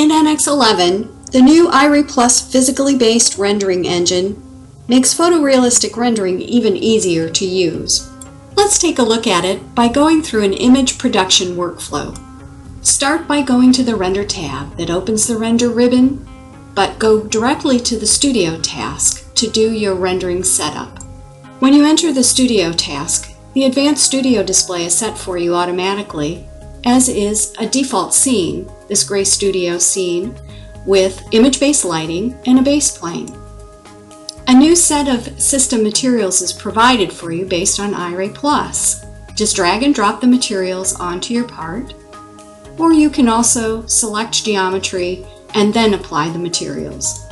In NX11, the new Iray Plus physically based rendering engine makes photorealistic rendering even easier to use. Let's take a look at it by going through an image production workflow. Start by going to the Render tab that opens the Render ribbon, but go directly to the Studio task to do your rendering setup. When you enter the Studio task, the Advanced Studio display is set for you automatically, as is a default scene, this gray studio scene, with image-based lighting and a base plane. A new set of system materials is provided for you based on Iray Plus. Just drag and drop the materials onto your part, or you can also select geometry and then apply the materials.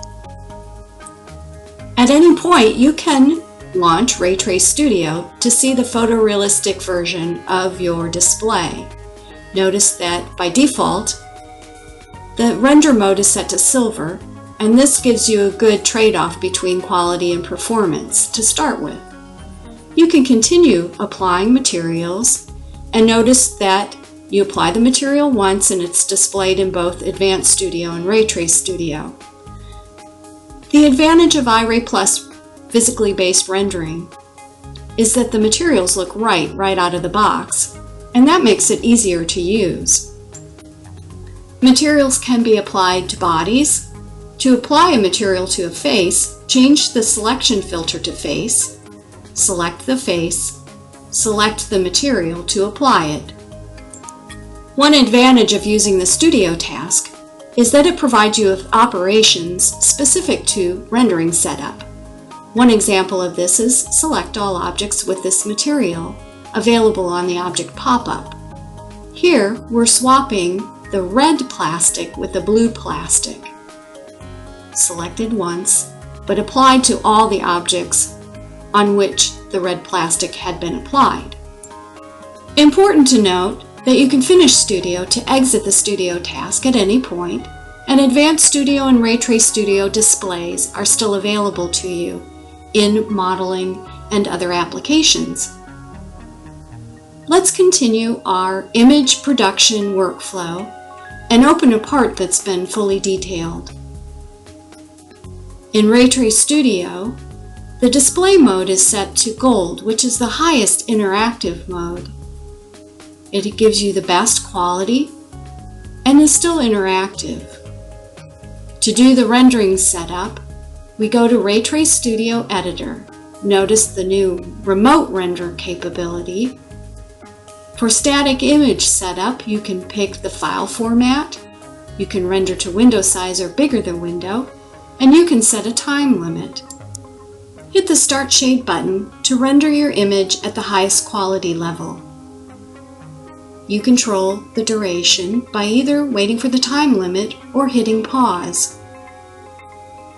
At any point, you can launch Ray Trace Studio to see the photorealistic version of your display. Notice that by default, the render mode is set to silver, and this gives you a good trade-off between quality and performance to start with. You can continue applying materials, and notice that you apply the material once and it's displayed in both Advanced Studio and Ray Trace Studio. The advantage of Iray Plus physically based rendering is that the materials look right out of the box, and that makes it easier to use. Materials can be applied to bodies. To apply a material to a face, change the selection filter to face, select the face, select the material to apply it. One advantage of using the Studio task is that it provides you with operations specific to rendering setup. One example of this is Select All Objects with this material, available on the Object pop-up. Here, we're swapping the red plastic with the blue plastic. Selected once, but applied to all the objects on which the red plastic had been applied. Important to note that you can finish Studio to exit the Studio task at any point, and Advanced Studio and Ray Trace Studio displays are still available to you in modeling and other applications. Let's continue our image production workflow and open a part that's been fully detailed. In Ray Trace Studio, the display mode is set to gold, which is the highest interactive mode. It gives you the best quality and is still interactive. To do the rendering setup, we go to Ray Trace Studio Editor. Notice the new remote render capability. For static image setup, you can pick the file format, you can render to window size or bigger than window, and you can set a time limit. Hit the Start Shade button to render your image at the highest quality level. You control the duration by either waiting for the time limit or hitting pause.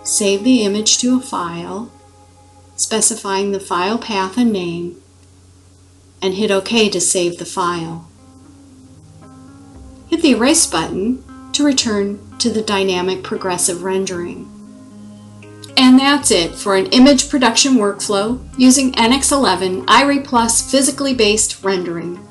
Save the image to a file, specifying the file path and name, and hit OK to save the file. Hit the Erase button to return to the dynamic progressive rendering. And that's it for an image production workflow using NX11 Iray Plus physically based rendering.